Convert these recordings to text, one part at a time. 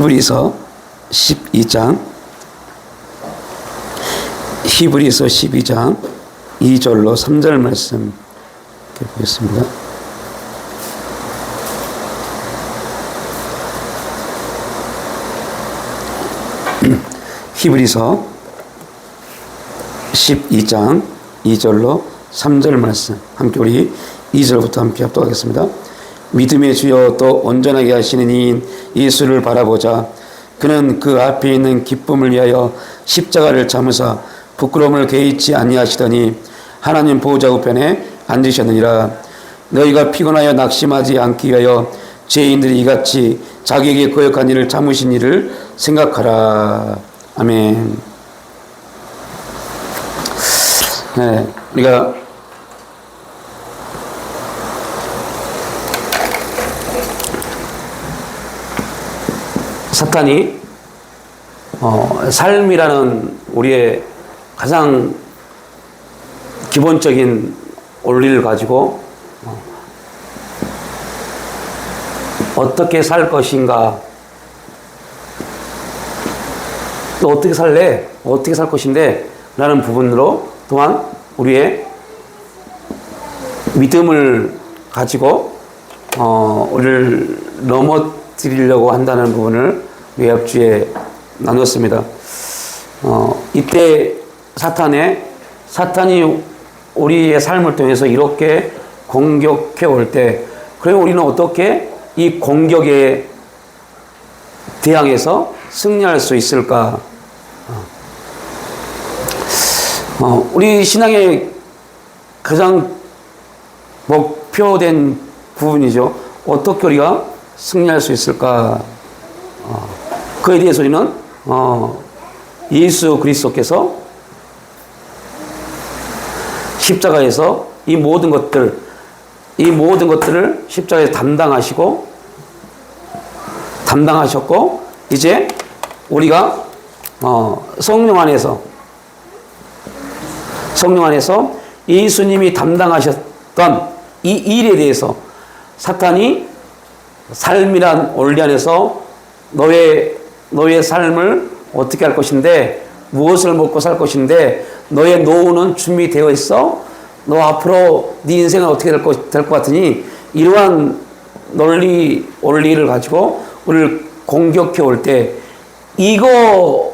히브리서 12장 2절로 3절 말씀 보겠습니다. 히브리서 12장 2절로 3절 말씀 함께 우리 2절부터 함께 합독하겠습니다. 믿음의 주여 또 온전하게 하시는 이인 예수를 바라보자. 그는 그 앞에 있는 기쁨을 위하여 십자가를 참으사 부끄러움을 개의치 아니하시더니 하나님 보호자 우편에 앉으셨느니라. 너희가 피곤하여 낙심하지 않기 위하여 죄인들이 이같이 자기에게 거역한 일을 참으신 일을 생각하라. 아멘. 네, 우리가 사탄이 삶이라는 우리의 가장 기본적인 원리를 가지고 어떻게 살 것인가, 또 어떻게 살래? 어떻게 살 것인데? 라는 부분으로 또한 우리의 믿음을 가지고 우리를 넘어뜨리려고 한다는 부분을 외압주에 나눴습니다. 이때 사탄이 우리의 삶을 통해서 이렇게 공격해 올 때, 그러면 우리는 어떻게 이 공격에 대항해서 승리할 수 있을까? 우리 신앙의 가장 목표된 부분이죠. 어떻게 우리가 승리할 수 있을까? 그에 대해서 우리는 예수 그리스도께서 십자가에서 이 모든 것들을 십자가에서 담당하셨고, 이제 우리가 성령 안에서 예수님이 담당하셨던 이 일에 대해서 사탄이 삶이란 원리 안에서 너의 삶을 어떻게 할 것인데, 무엇을 먹고 살 것인데, 너의 노후는 준비되어 있어? 너 앞으로 네 인생은 어떻게 될 것 같으니? 이러한 원리를 가지고 우리를 공격해 올 때, 이거마저도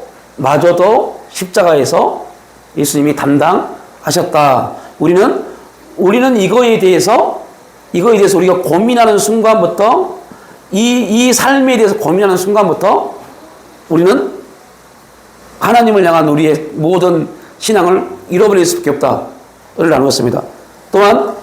십자가에서 예수님이 담당하셨다. 우리는 이거에 대해서 우리가 고민하는 순간부터, 이 삶에 대해서 고민하는 순간부터 우리는 하나님을 향한 우리의 모든 신앙을 잃어버릴 수밖에 없다를 나누었습니다. 또한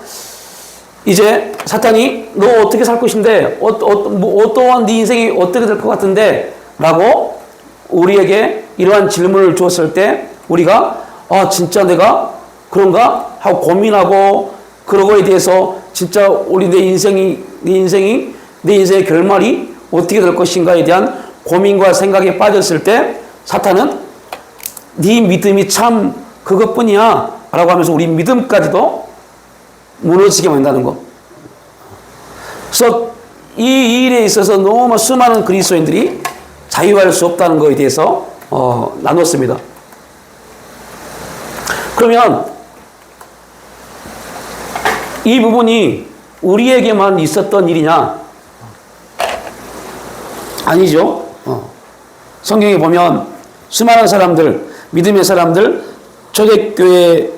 이제 사탄이 너 어떻게 살 것인데, 어떠한 네 인생이 어떻게 될 것 같은데? 라고 우리에게 이러한 질문을 주었을 때, 우리가 진짜 내가 그런가? 하고 고민하고, 그러고에 대해서 진짜 내 인생의 결말이 어떻게 될 것인가에 대한 고민과 생각에 빠졌을 때, 사탄은 네 믿음이 참 그것뿐이야 라고 하면서 우리 믿음까지도 무너지게 만든다는 것. 그래서 이 일에 있어서 너무 수많은 그리스도인들이 자유할 수 없다는 것에 대해서 나눴습니다. 그러면 이 부분이 우리에게만 있었던 일이냐? 아니죠. 성경에 보면 수많은 사람들, 믿음의 사람들, 초대교회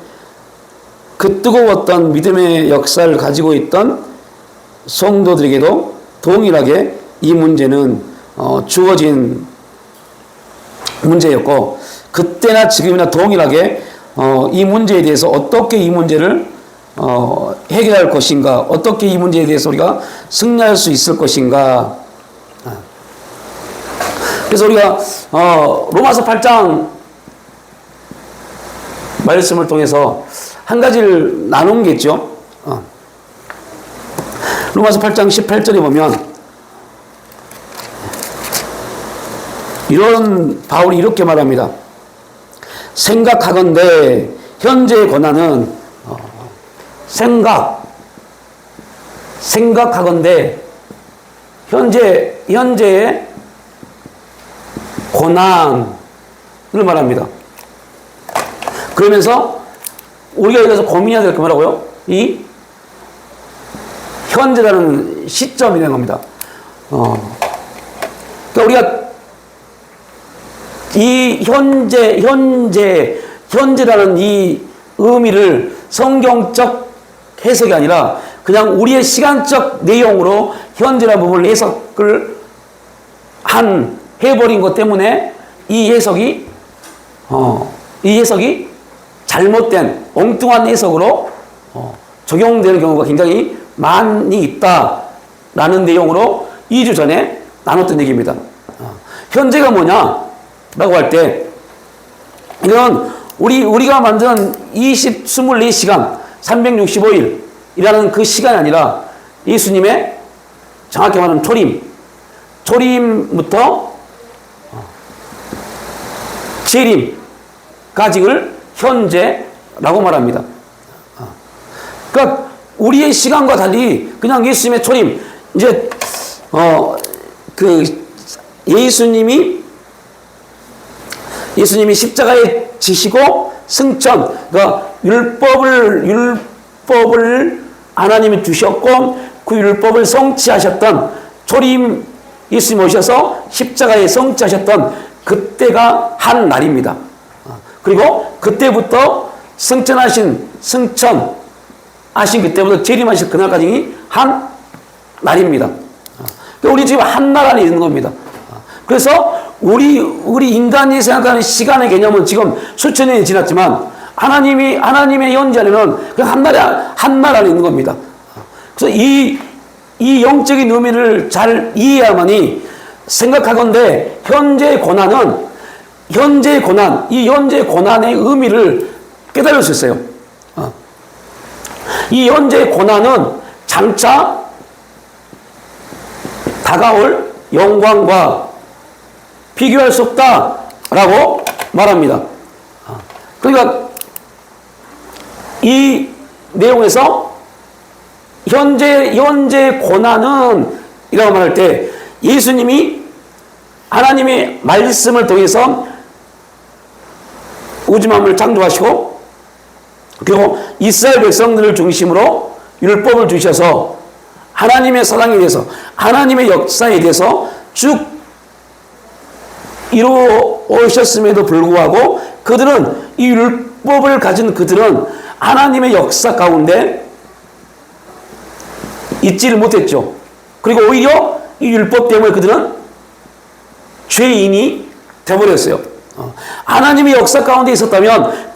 그 뜨거웠던 믿음의 역사를 가지고 있던 성도들에게도 동일하게 이 문제는 주어진 문제였고, 그때나 지금이나 동일하게 이 문제에 대해서 어떻게 이 문제를 해결할 것인가, 어떻게 이 문제에 대해서 우리가 승리할 수 있을 것인가. 그래서 우리가 로마서 8장 말씀을 통해서 한 가지를 나눈 게 있죠. 로마서 8장 18절에 보면 바울이 이렇게 말합니다. 생각하건대 현재의 고난은 생각하건대 현재의 고난을 말합니다. 그러면서 우리가 여기서 고민해야 될 게 뭐라고요? 이 현재라는 시점이라는 겁니다. 그러니까 우리가 이 현재라는 이 의미를 성경적 해석이 아니라 그냥 우리의 시간적 내용으로 현재라는 부분을 해석을 해버린 것 때문에 이 해석이 잘못된 엉뚱한 해석으로 적용되는 경우가 굉장히 많이 있다라는 내용으로 2주 전에 나눴던 얘기입니다. 현재가 뭐냐라고 할 때 이건 우리가 만든 24시간 365일이라는 그 시간이 아니라 예수님의 정확히 말하면 초림부터 재림까지를 현재라고 말합니다. 그러니까 우리의 시간과 달리 그냥 예수님의 초림, 이제 예수님이 십자가에 지시고 승천, 그러니까 율법을 하나님이 주셨고 그 율법을 성취하셨던 초림, 예수님 오셔서 십자가에 성취하셨던 그때가 한 날입니다. 그리고 그때부터 승천하신 그때부터 재림하신 그날까지 한 날입니다. 우리 지금 한 날 안에 있는 겁니다. 그래서 우리 인간이 생각하는 시간의 개념은 지금 수천 년이 지났지만 하나님의 현재는 그 한 날 안에 있는 겁니다. 그래서 이 영적인 의미를 잘 이해해야만이 생각하건대 현재의 고난의 의미를 깨달을 수 있어요. 이 현재의 고난은 장차 다가올 영광과 비교할 수 없다라고 말합니다. 그러니까 이 내용에서 현재 고난은 이라고 말할 때 예수님이 하나님의 말씀을 통해서 우주만물을 창조하시고 그리고 이스라엘 백성들을 중심으로 율법을 주셔서 하나님의 사랑에 대해서 하나님의 역사에 대해서 쭉 이루어 오셨음에도 불구하고 이 율법을 가진 그들은 하나님의 역사 가운데 있지를 못했죠. 그리고 오히려 이 율법 때문에 그들은 죄인이 되어버렸어요. 하나님의 역사 가운데 있었다면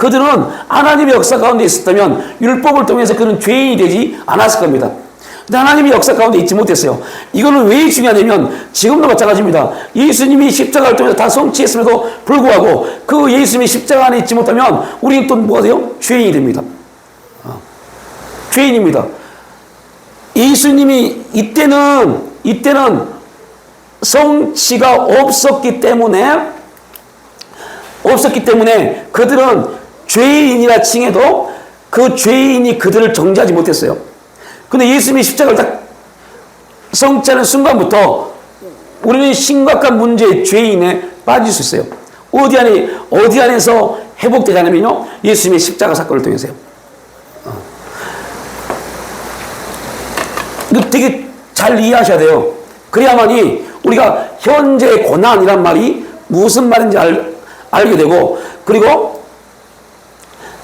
율법을 통해서 그는 죄인이 되지 않았을 겁니다. 근데 하나님의 역사 가운데 있지 못했어요. 이거는 왜 중요하냐면 지금도 마찬가지입니다. 예수님이 십자가를 통해서 다 성취했음에도 불구하고 그 예수님이 십자가 안에 있지 못하면 우리는 또 뭐가 돼요? 죄인이 됩니다. 죄인입니다. 예수님이 이때는 성취가 없었기 때문에 그들은 죄인이라 칭해도 그 죄인이 그들을 정죄하지 못했어요. 근데 예수님이 십자가를 딱 성취하는 순간부터 우리는 심각한 문제의 죄인에 빠질 수 있어요. 어디 안에서 회복되자냐면요, 예수님의 십자가 사건을 통해서요. 이거 되게 잘 이해하셔야 돼요. 그래야만이 우리가 현재의 고난이란 말이 무슨 말인지 알게 되고, 그리고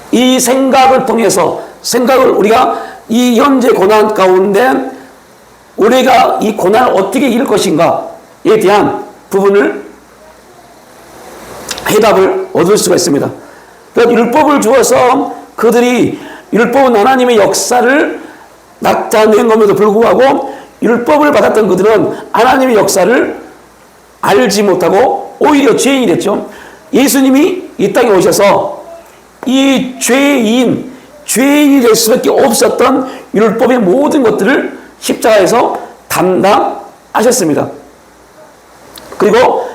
이 생각을 통해서 우리가 이 현재 고난 가운데 우리가 이 고난을 어떻게 이길 것인가에 대한 부분을 해답을 얻을 수가 있습니다. 그러니까 율법을 주어서 그들이 율법은 하나님의 역사를 나타낸 것에도 불구하고 율법을 받았던 그들은 하나님의 역사를 알지 못하고 오히려 죄인이 됐죠. 예수님이 이 땅에 오셔서 이 죄인이 될 수밖에 없었던 율법의 모든 것들을 십자가에서 담당하셨습니다. 그리고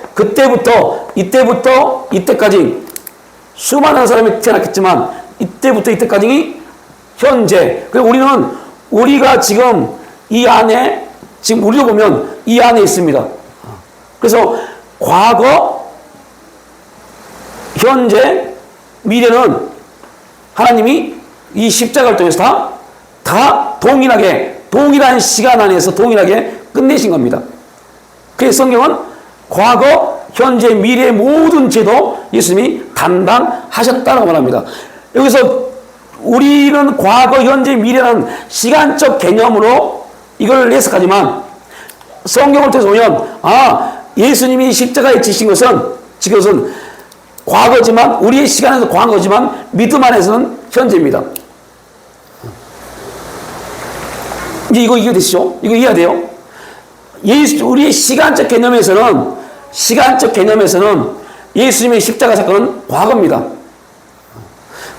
이때까지 수많은 사람이 태어났겠지만 이때부터 이때까지 현재. 그리고 우리가 지금 이 안에, 지금 우리로 보면 이 안에 있습니다. 그래서 과거, 현재, 미래는 하나님이 이 십자가를 통해서 다 동일한 시간 안에서 동일하게 끝내신 겁니다. 그래서 성경은 과거, 현재, 미래의 모든 죄도 예수님이 담당하셨다고 말합니다. 여기서 우리는 과거, 현재, 미래라는 시간적 개념으로 이걸 해석하지만 성경을 통해서 보면 예수님이 십자가에 지신 것은 과거지만 우리의 시간에서 과거지만 믿음 안에서는 현재입니다. 이제 이거 이해되시죠? 이거 이해해야 돼요. 우리의 시간적 개념에서는 예수님의 십자가 사건은 과거입니다.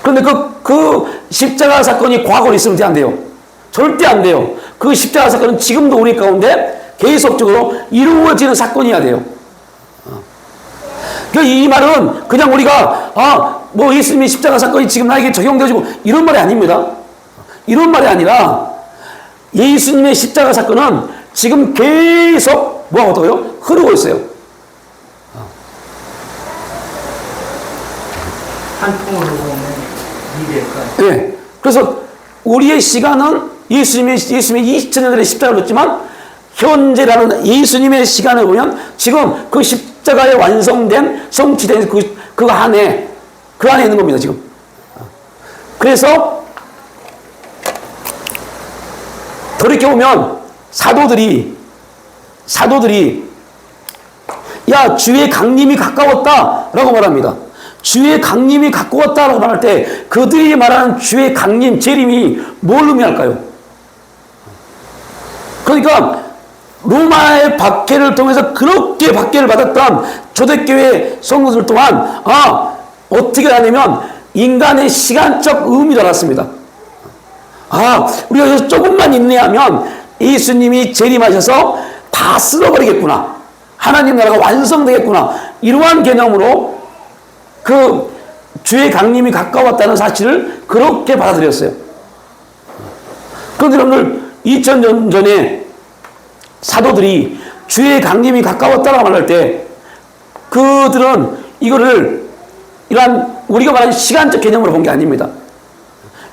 그런데 그 십자가 사건이 과거로 있으면 안 돼요. 절대 안 돼요. 그 십자가 사건은 지금도 우리 가운데 계속적으로 이루어지는 사건이어야 돼요. 이 말은 그냥 우리가 예수님의 십자가 사건이 지금 나에게 적용되어지고 이런 말이 아닙니다. 이런 말이 아니라 예수님의 십자가 사건은 지금 계속 뭐하고요? 흐르고 있어요. 한 통으로 보면 미래가. 네. 그래서 우리의 시간은 예수님의 2000년 전에 십자가를 졌지만 현재라는 예수님의 시간을 보면 지금 그 십자가에 완성된 성취된 그 안에 있는 겁니다. 지금. 그래서 돌이켜보면 사도들이 야 주의 강림이 가까웠다라고 말합니다. 주의 강림이 가까웠다라고 말할 때 그들이 말하는 주의 강림, 재림이 뭘 의미할까요? 그러니까 로마의 박해를 통해서 그렇게 박해를 받았던 초대교회 성도들 또한 어떻게 하냐면 인간의 시간적 의미를 알았습니다. 우리가 여기서 조금만 인내하면 예수님이 재림하셔서 다 쓸어버리겠구나. 하나님 나라가 완성되겠구나. 이러한 개념으로 그 주의 강림이 가까웠다는 사실을 그렇게 받아들였어요. 그런데 여러분들 2000년 전에 사도들이 주의 강림이 가까웠다라고 말할 때 그들은 이거를 이러한 우리가 말하는 시간적 개념으로 본 게 아닙니다.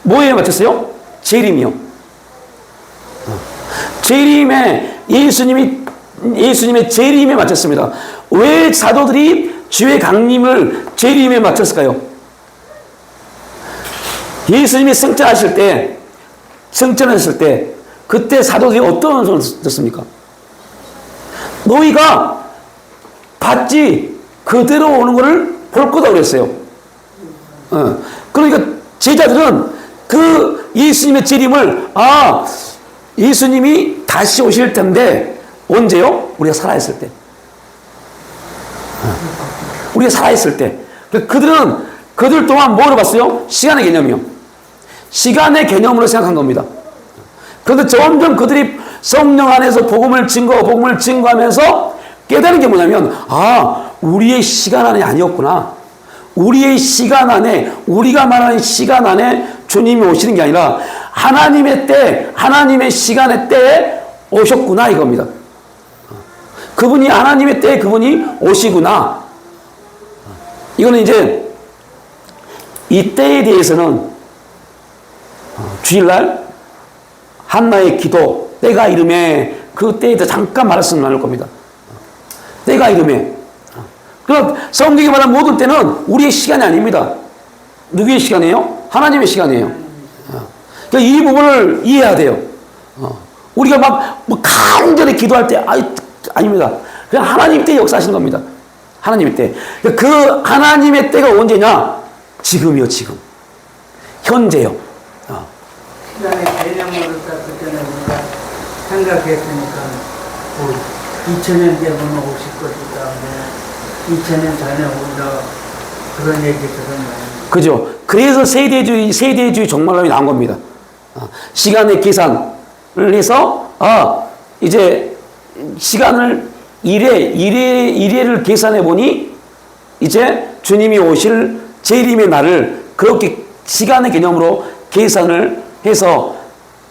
뭐에 맞췄어요? 재림이요. 재림에 예수님의 재림에 맞췄습니다. 왜 사도들이 주의 강림을 재림에 맞췄을까요? 예수님이 승천하실 때 그때 사도들이 어떤 손을 썼습니까? 너희가 봤지 그대로 오는 것을 볼 거다 그랬어요. 그러니까 제자들은 그 예수님의 재림을 예수님이 다시 오실 텐데 언제요? 우리가 살아있을 때. 우리가 살아있을 때. 그들 동안 뭐로 봤어요? 시간의 개념이요. 시간의 개념으로 생각한 겁니다. 그런데 점점 그들이 성령 안에서 복음을 증거하면서 깨달은 게 뭐냐면 우리의 시간 안에 아니었구나. 우리의 시간 안에 우리가 말하는 시간 안에 주님이 오시는 게 아니라 하나님의 때, 하나님의 시간의 때에 오셨구나 이겁니다. 그분이 하나님의 때에 그분이 오시구나. 이거는 이제 이 때에 대해서는 주일날 한나의 기도 때가 이름에 그 때에 대해서 잠깐 말씀 나눌 겁니다. 때가 이름에. 그럼 성경이 말하는 모든 때는 우리의 시간이 아닙니다. 누구의 시간이에요? 하나님의 시간이에요. 그러니까 이 부분을 이해해야 돼요. 우리가 간절히 기도할 때 아닙니다. 그냥 하나님 때 역사하시는 겁니다. 하나님의 때. 그 하나님의 때가 언제냐? 지금이요, 지금. 현재요. 시간의 개념으로 딱 그때는 우리가 생각했으니까 2000년 되면 오실 것이다. 2000년 전에 온다. 그런 얘기 들었나요? 그죠. 그래서 세대주의 종말론이 나온 겁니다. 시간의 계산을 해서 이제 시간을 이래를 계산해 보니 이제 주님이 오실 재림의 날을 그렇게 시간의 개념으로 계산을 해서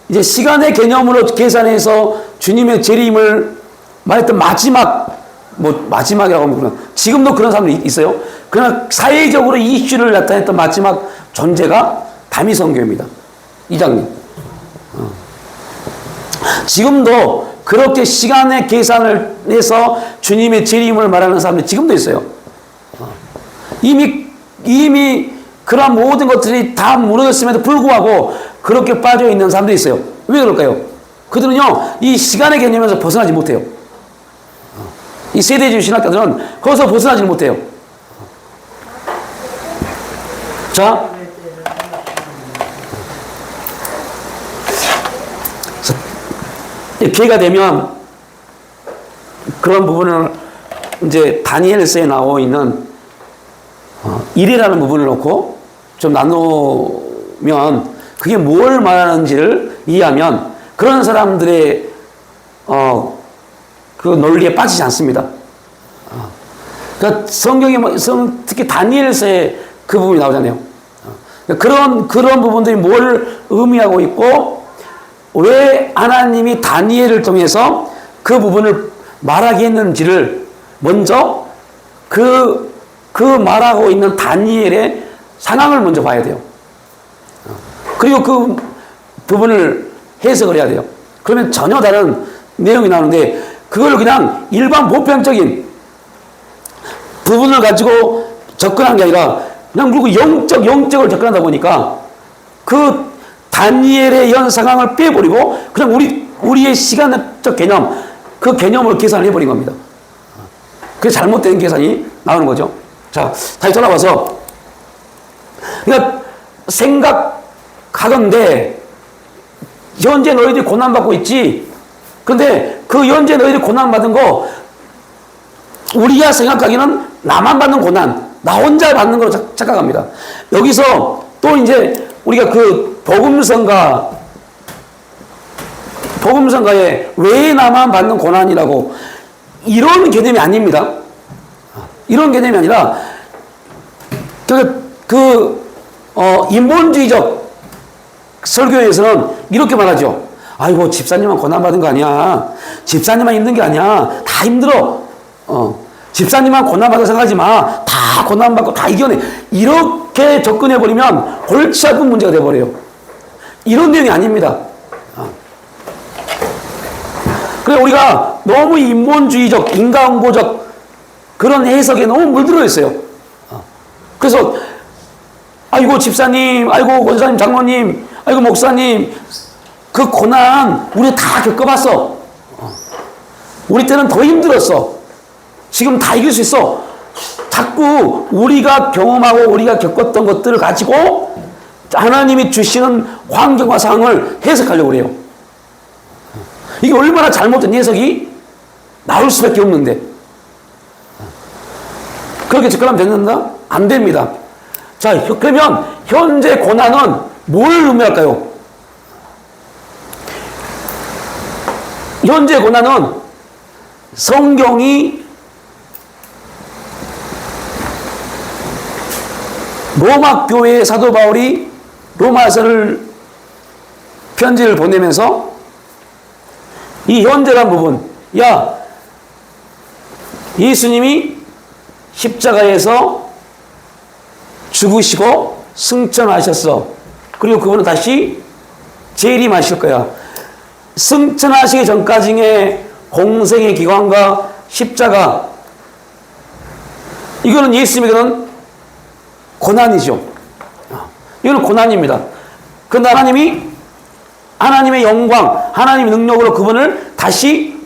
이제 시간의 개념으로 계산해서 주님의 재림을 말했던 마지막 뭐 마지막이라고 하면 그런, 지금도 그런 사람들이 있어요. 그러나 사회적으로 이슈를 나타냈던 마지막 존재가 다미성교입니다. 이장님. 지금도 그렇게 시간의 계산을 해서 주님의 재림을 말하는 사람들이 지금도 있어요. 이미 그런 모든 것들이 다 무너졌음에도 불구하고 그렇게 빠져 있는 사람들이 있어요. 왜 그럴까요? 그들은요, 이 시간의 개념에서 벗어나지 못해요. 이 세대주의 신학자들은 거기서 벗어나지 못해요. 자, 기회가 되면 그런 부분을 이제 다니엘서에 나오고 있는 일이라는 부분을 놓고 좀 나누면 그게 뭘 말하는지를 이해하면 그런 사람들의 그 논리에 빠지지 않습니다. 그러니까 성경에 특히 다니엘서에 그 부분이 나오잖아요. 그런 부분들이 뭘 의미하고 있고 왜 하나님이 다니엘을 통해서 그 부분을 말하게 했는지를 먼저 그 말하고 있는 다니엘의 상황을 먼저 봐야 돼요. 그리고 그 부분을 해석을 해야 돼요. 그러면 전혀 다른 내용이 나오는데 그걸 그냥 일반 보편적인 부분을 가지고 접근한 게 아니라 그냥 그리고 영적을 접근하다 보니까 그 다니엘의 현 상황을 빼버리고 그냥 우리의 시간적 개념, 그 개념으로 계산을 해버린 겁니다. 그게 잘못된 계산이 나오는 거죠. 자, 다시 돌아와서 그러니까 생각하건대 현재 너희들이 고난받고 있지. 근데 그 현재 너희들이 고난받은 거 우리가 생각하기는 나만 받는 고난, 나 혼자 받는 걸로 착각합니다. 여기서 또 이제 우리가 그 복음성가에 왜 나만 받는 고난이라고 이런 개념이 아닙니다. 이런 개념이 아니라 인본주의적 설교에서는 이렇게 말하죠. 아이고 집사님만 고난받은 거 아니야. 집사님만 힘든 게 아니야. 다 힘들어. 집사님만 고난받아 생각하지 마. 다 고난받고 다 이겨내. 이렇게 접근해버리면 골치 아픈 문제가 돼버려요. 이런 내용이 아닙니다. 그래 우리가 너무 인본주의적, 인간고적 그런 해석에 너무 물들어 있어요. 그래서 아이고 집사님, 아이고 권사님, 장로님, 아이고 목사님 그 고난 우리 다 겪어봤어. 우리 때는 더 힘들었어. 지금 다 이길 수 있어. 자꾸 우리가 경험하고 우리가 겪었던 것들을 가지고 하나님이 주시는 환경과 상황을 해석하려고 그래요. 이게 얼마나 잘못된 해석이 나올 수밖에 없는데 그렇게 접근하면 된다? 안 됩니다. 자, 그러면 현재 고난은 뭘 의미할까요? 현재 고난은 성경이 로마 교회의 사도 바울이 로마서를 편지를 보내면서 이 현재란 부분, 야 예수님이 십자가에서 죽으시고 승천하셨어. 그리고 그분은 다시 재림하실 거야. 승천하시기 전까지의 공생의 기간과 십자가, 이거는 예수님에게는 고난이죠. 이거는 고난입니다. 그런데 하나님의 영광, 하나님의 능력으로 그분을 다시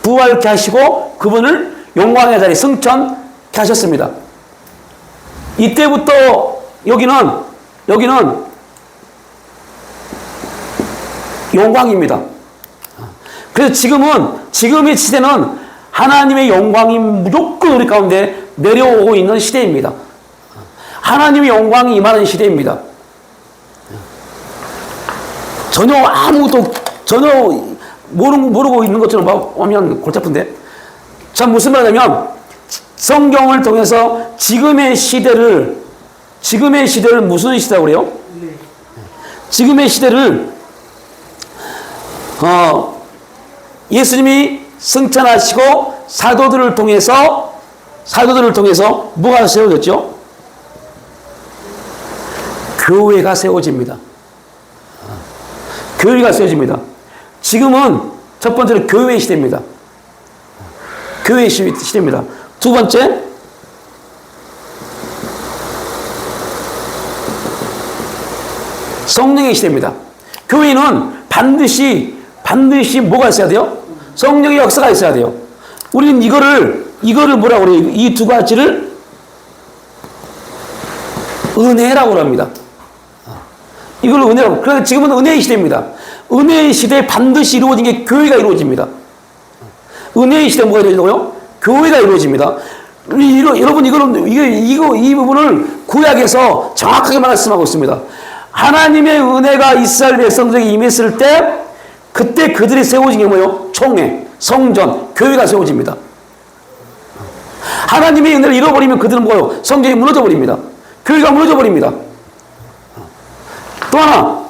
부활케 하시고 그분을 영광의 자리에 승천케 하셨습니다. 이때부터 여기는 영광입니다. 그래서 지금의 시대는 하나님의 영광이 무조건 우리 가운데 내려오고 있는 시대입니다. 하나님의 영광이 임하는 시대입니다. 전혀 모르고 있는 것처럼 하면 골치 아픈데. 자, 무슨 말이냐면 성경을 통해서 지금의 시대를 무슨 시대라고 그래요? 지금의 시대를 예수님이 승천하시고 사도들을 통해서 뭐가 세워졌죠? 교회가 세워집니다. 교회가 세워집니다. 지금은 첫 번째로 교회 시대입니다. 교회 시대입니다. 두 번째, 성령의 시대입니다. 교회는 반드시 뭐가 있어야 돼요? 성령의 역사가 있어야 돼요. 우리는 이거를 뭐라고 그래요? 이 두 가지를 은혜라고 합니다. 이걸 은혜라고. 그래서 지금은 은혜의 시대입니다. 은혜의 시대에 반드시 이루어진 게 교회가 이루어집니다. 은혜의 시대에 뭐가 이루어진다고요? 교회가 이루어집니다. 여러분, 이 부분을 구약에서 정확하게 말씀하고 있습니다. 하나님의 은혜가 이스라엘 백성들에게 임했을 때, 그때 그들이 세워진 게 뭐예요? 총회, 성전, 교회가 세워집니다. 하나님의 은혜를 잃어버리면 그들은 뭐예요? 성전이 무너져 버립니다. 교회가 무너져 버립니다. 또 하나,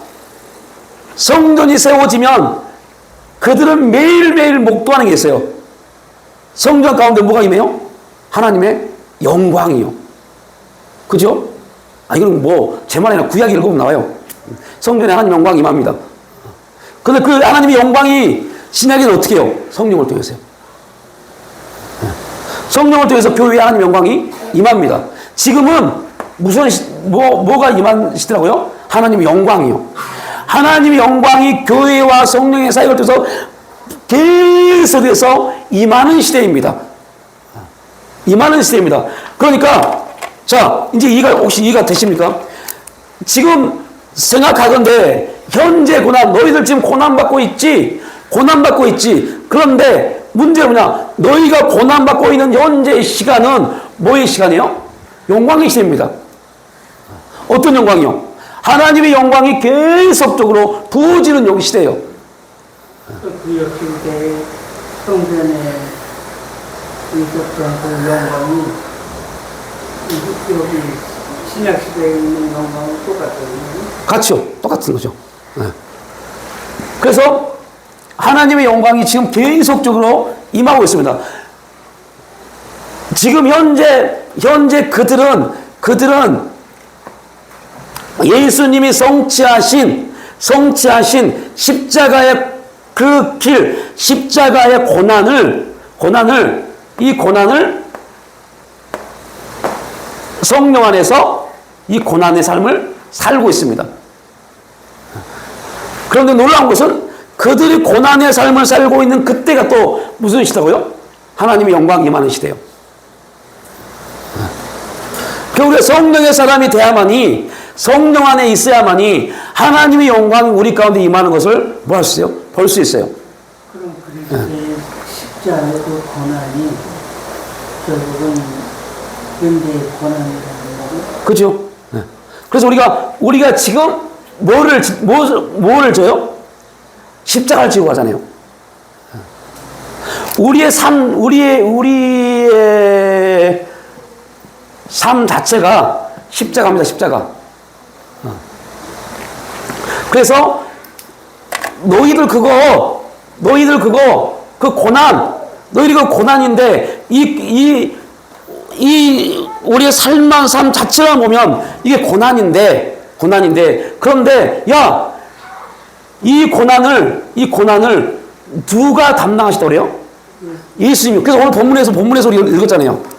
성전이 세워지면 그들은 매일매일 목도하는 게 있어요. 성전 가운데 뭐가 임해요? 하나님의 영광이요. 그죠? 이건 제 말이 아니라 구약 읽어보면 나와요. 성전에 하나님 영광이 임합니다. 근데 그 하나님의 영광이 신약에는 어떻게 해요? 성령을 통해서요. 성령을 통해서 교회에 하나님 영광이 임합니다. 지금은 뭐가 임한 시대라고요? 하나님의 영광이요. 하나님의 영광이 교회와 성령의 사역을 통해서 계속해서 임하는 시대입니다. 임하는 시대입니다. 그러니까, 자, 이제 혹시 이해가 되십니까? 지금 생각하건대, 현재 너희들 지금 고난받고 있지? 그런데 문제가 뭐냐? 너희가 고난받고 있는 현재의 시간은 뭐의 시간이에요? 영광의 시대입니다. 어떤 영광이요? 하나님의 영광이 계속적으로 부어지는 시대예요. 그 역시대 성전에 있었던 그 영광이 여기 신약 시대에 있는 영광은 똑같거든요. 같죠. 똑같은 거죠. 네. 그래서 하나님의 영광이 지금 계속적으로 임하고 있습니다. 지금 현재 그들은 예수님이 성취하신 십자가의 그 길, 십자가의 이 고난을 성령 안에서 이 고난의 삶을 살고 있습니다. 그런데 놀라운 것은 그들이 고난의 삶을 살고 있는 그때가 또 무슨 시대고요? 하나님의 영광이 임하는 시대예요. 우리가 성령의 사람이 돼야만이, 성령 안에 있어야만이 하나님의 영광이 우리 가운데 임하는 것을 뭐 할 수 있어요? 볼 수 있어요. 그럼 그리스도의 십자가의 그 고난이 결국은 현대의 고난이라는 거죠? 그죠? 네. 그래서 우리가 지금 뭐를 져요? 십자가를 지고 가잖아요. 우리의 삶 자체가 십자가입니다. 십자가. 그래서 너희들 그거 그 고난인데 우리의 삶 자체만 보면 이게 고난인데 그런데 이 고난을 누가 담당하시더래요? 예수님이. 그래서 오늘 본문에서 우리 읽었잖아요.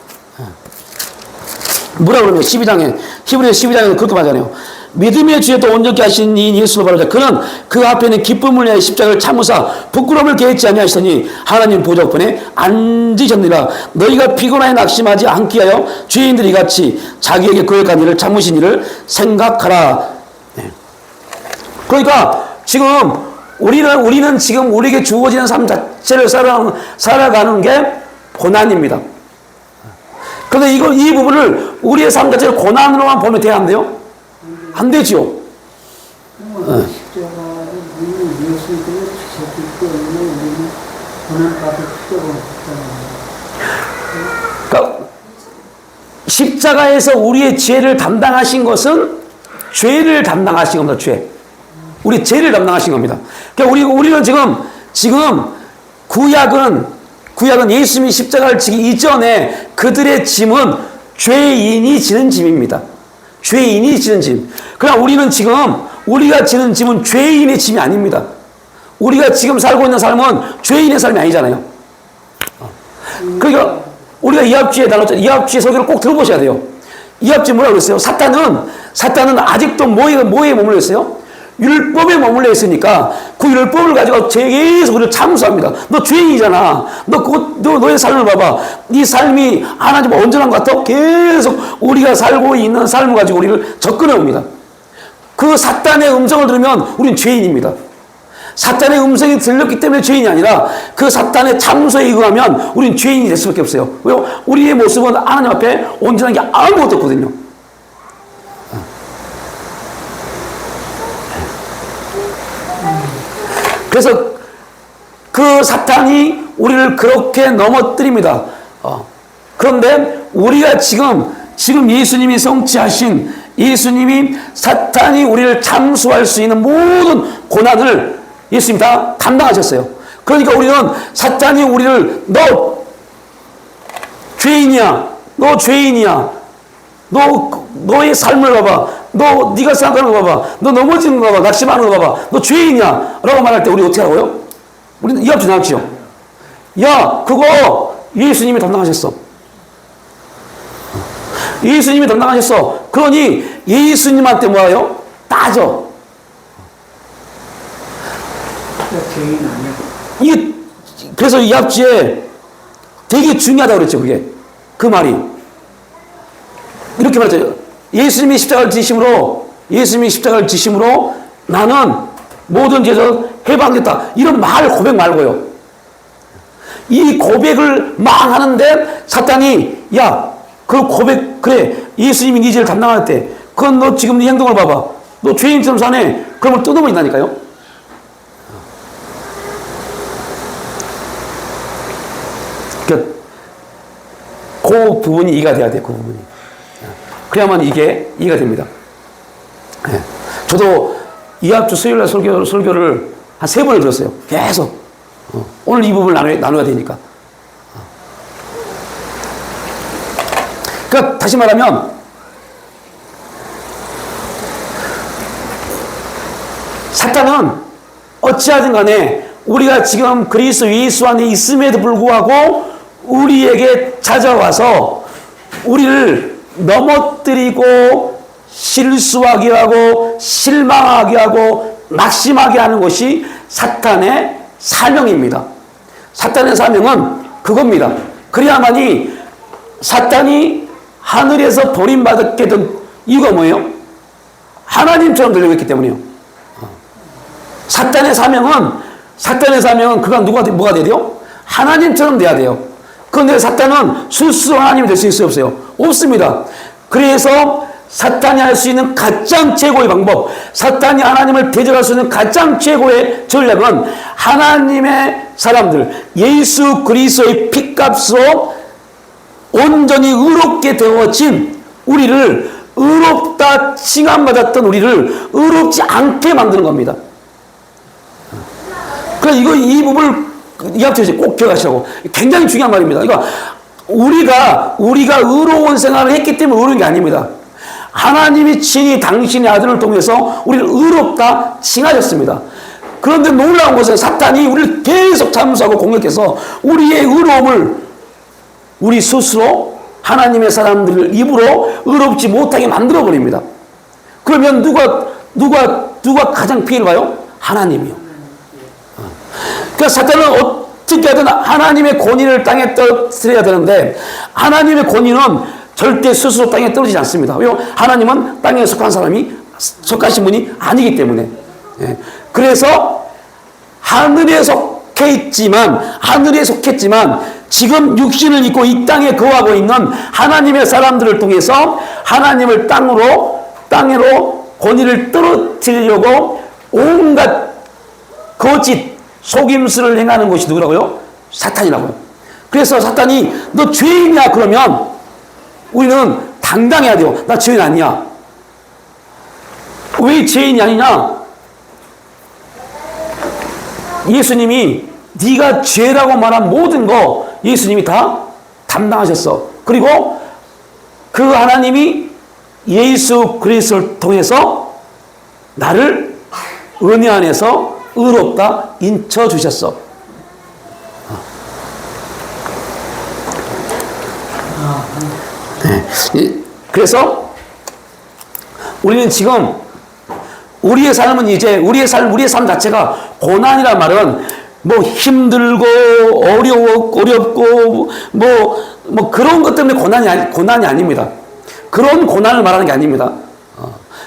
뭐라 그러면 히브리서 12장에 그렇게 말하잖아요. 믿음의 주에 또 온전케 하신 이인 예수를 바라자. 그는 그 앞에는 기쁨을 위하여 십자가를 참으사 부끄러움을 계획지 아니하시더니 하나님 보좌 우편에 앉으셨느니라. 너희가 피곤하여 낙심하지 않게 하여 죄인들이 같이 자기에게 거역한 일을 참으신 일을 생각하라. 네. 그러니까 지금 우리는 지금 우리에게 주어지는 삶 자체를 살아가는 게 고난입니다. 그런데 이 부분을 우리의 삶 자체를 고난으로만 보면 돼야 안 돼요? 안 되지요. 십자가를 예수님께서 지셨기 때문에 우리는 고난받을 필요가 없잖아요. 그러니까 십자가에서 우리의 죄를 담당하신 것은 죄를 담당하신 겁니다. 죄. 우리 죄를 담당하신 겁니다. 그러니까 우리는 지금 구약은 구약은 예수님이 십자가를 지기 이전에 그들의 짐은 죄인이 지는 짐입니다. 죄인이 지는 짐. 그러나 우리는 지금 우리가 지는 짐은 죄인의 짐이 아닙니다. 우리가 지금 살고 있는 삶은 죄인의 삶이 아니잖아요. 그러니까 우리가 이합주의에 나눴잖아요. 이합주의 설교를 꼭 들어보셔야 돼요. 이합주의 뭐라고 그랬어요? 사탄은 아직도 뭐에 머물러 있어요? 율법에 머물러 있으니까 그 율법을 가지고 계속 우리를 참수합니다. 너 죄인이잖아. 너의 삶을 봐봐. 네 삶이 하나님 온전한 것 같아? 계속 우리가 살고 있는 삶을 가지고 우리를 접근해 옵니다. 그 사탄의 음성을 들으면 우리는 죄인입니다. 사탄의 음성이 들렸기 때문에 죄인이 아니라 그 사탄의 참소에 의하면 우리는 죄인이 될 수밖에 없어요. 왜요? 우리의 모습은 하나님 앞에 온전한 게 아무것도 없거든요. 그래서 그 사탄이 우리를 그렇게 넘어뜨립니다. 그런데 우리가 지금 예수님이 성취하신 예수님이 사탄이 우리를 참수할 수 있는 모든 고난을 예수님이 다 감당하셨어요. 그러니까 우리는 사탄이 우리를 너 죄인이야. 너의 삶을 봐봐. 네가 생각하는 거 봐봐. 너 넘어지는 거 봐봐. 낙심하는 거 봐봐. 너 죄인이야. 라고 말할 때 우리 어떻게 하고요? 우리는 이 앞에 나왔죠. 야, 그거 예수님이 담당하셨어. 예수님이 담당하셨어. 그러니 예수님한테 뭐예요? 따져. 죄인 아니야. 이게 그래서 이 앞지에 되게 중요하다고 그랬죠. 그게 그 말이 이렇게 말했죠. 예수님이 십자가를 지심으로 나는 모든 죄를 해방됐다. 이런 고백 말고요. 이 고백을 막 하는데 사탄이 야, 그 고백 그래. 예수님이 네 죄를 담당할 때 그건 너 지금 네 행동을 봐봐. 너 죄인처럼 사네. 그러면 뜯어버린다니까요. 그 부분이 이해가 돼야 돼요. 그 부분이. 그래야만 이게 이해가 됩니다. 저도 이합주 수요일날 설교를 한 3번을 들었어요. 계속. 오늘 이 부분을 나눠야 되니까. 그러니까 다시 말하면 사탄은 어찌하든 간에 우리가 지금 그리스도 예수 안에 있음에도 불구하고 우리에게 찾아와서 우리를 넘어뜨리고 실수하게 하고 실망하게 하고 낙심하게 하는 것이 사탄의 사명입니다. 사탄의 사명은 그겁니다. 그래야만이 사탄이 하늘에서 버림받게 된 이유가 뭐예요? 하나님처럼 되려고 했기 때문이에요. 사탄의 사명은 그가 뭐가 돼야 돼요? 하나님처럼 돼야 돼요. 그런데 사탄은 스스로 하나님이 될 수 있어요? 없어요? 없습니다. 그래서 사탄이 할 수 있는 가장 최고의 방법, 사탄이 하나님을 대적할 수 있는 가장 최고의 전략은 하나님의 사람들, 예수 그리스도의 피값으로 온전히 의롭게 되어진 우리를, 의롭다 칭함받았던 우리를 의롭지 않게 만드는 겁니다. 그러니까 이 부분을 이 앞에서 꼭 기억하시라고. 굉장히 중요한 말입니다. 그러니까 우리가 의로운 생활을 했기 때문에 의로운 게 아닙니다. 하나님이 친히 당신의 아들을 통해서 우리를 의롭다 칭하셨습니다. 그런데 놀라운 것은 사탄이 우리를 계속 참수하고 공격해서 우리의 의로움을 우리 스스로 하나님의 사람들을 입으로 의롭지 못하게 만들어 버립니다. 그러면 누가 가장 피해를 봐요? 하나님이요. 그러니까 사탄은 어떻게 하든 하나님의 권위를 땅에 떨어뜨려야 되는데 하나님의 권위는 절대 스스로 땅에 떨어지지 않습니다. 왜요? 하나님은 땅에 속한 속하신 분이 아니기 때문에. 그래서 하늘에 속했지만 지금 육신을 입고 이 땅에 거하고 있는 하나님의 사람들을 통해서 하나님을 땅으로 권위를 떨어뜨리려고 온갖 거짓 속임수를 행하는 것이 누구라고요? 사탄이라고요. 그래서 사탄이 너 죄인이야 그러면 우리는 당당해야 돼요. 나 죄인 아니야. 왜 죄인이 아니냐? 예수님이 네가 죄라고 말한 모든 거 예수님이 다 담당하셨어. 그리고 그 하나님이 예수 그리스도를 통해서 나를 은혜 안에서 의롭다 인쳐 주셨어. 네. 그래서 우리는 지금 우리의 삶은 이제 우리의 삶 자체가 고난이란 말은 뭐 힘들고 어렵고 뭐 그런 것 때문에 고난이 아닙니다. 그런 고난을 말하는 게 아닙니다.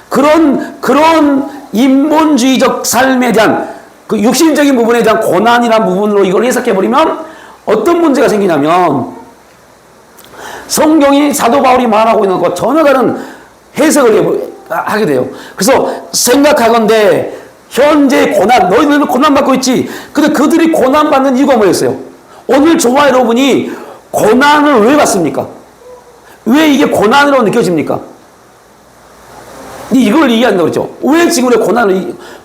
그런 인본주의적 삶에 대한 그 육신적인 부분에 대한 고난이라는 부분으로 이걸 해석해 버리면 어떤 문제가 생기냐면 성경이 사도 바울이 말하고 있는 것과 전혀 다른 해석을 하게 돼요. 그래서 생각하건대 현재 고난, 너희들은 고난받고 있지. 근데 그들이 고난받는 이유가 뭐였어요? 오늘 저와 여러분이 고난을 왜 받습니까? 왜 이게 고난이라고 느껴집니까? 이걸 얘기한다고 그랬죠. 왜 지금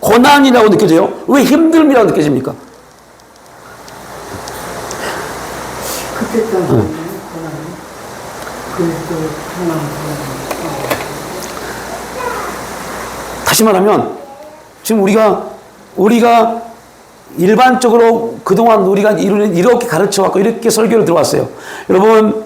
고난이라고 느껴져요? 왜 힘듦이라고 느껴집니까? 그때 때문에 고난. 그래서 다시 말하면 지금 우리가 일반적으로 그동안 우리가 이렇게 가르쳐왔고 이렇게 설교를 들어왔어요. 여러분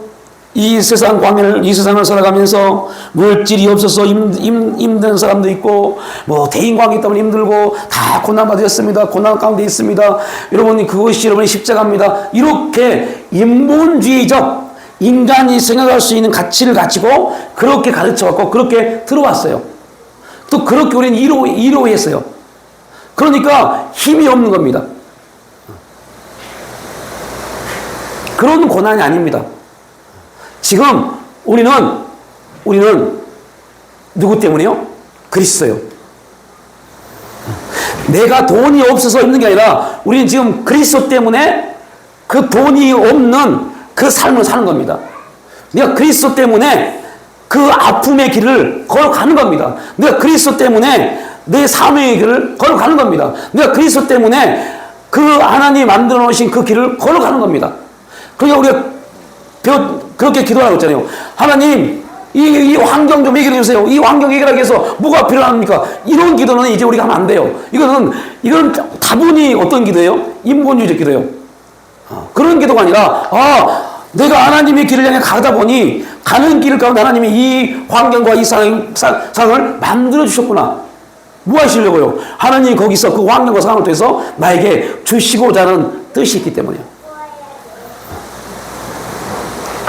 이 세상을 살아가면서 물질이 없어서 힘든 사람도 있고 뭐 대인관계 때문에 힘들고 다 고난받으셨습니다. 고난 가운데 있습니다. 여러분이 그것이 여러분의 십자가입니다. 이렇게 인본주의적 인간이 생각할 수 있는 가치를 가지고 그렇게 가르쳐왔고 그렇게 들어왔어요. 또 그렇게 우리는 이로했어요. 그러니까 힘이 없는 겁니다. 그런 고난이 아닙니다. 지금 우리는 누구 때문에요? 그리스도요. 내가 돈이 없어서 있는 게 아니라 우리는 지금 그리스도 때문에 그 돈이 없는 그 삶을 사는 겁니다. 내가 그리스도 때문에 그 아픔의 길을 걸어가는 겁니다. 내가 그리스도 때문에 내 삶의 길을 걸어가는 겁니다. 내가 그리스도 때문에 그 하나님이 만들어 놓으신 그 길을 걸어가는 겁니다. 그러니까 우리가 그렇게 기도하라고 했잖아요. 하나님, 이 환경 좀 해결해 주세요. 이 환경 해결하기 위해서 뭐가 필요합니까? 이런 기도는 이제 우리가 하면 안 돼요. 이건 다분히 어떤 기도예요? 인본주의적 기도예요. 그런 기도가 아니라, 내가 하나님의 길을 향해 가다 보니 가는 길 가운데 하나님이 이 환경과 이 상황을 만들어 주셨구나. 뭐 하시려고요? 하나님이 거기서 그 환경과 상황을 통해서 나에게 주시고자 하는 뜻이 있기 때문이에요.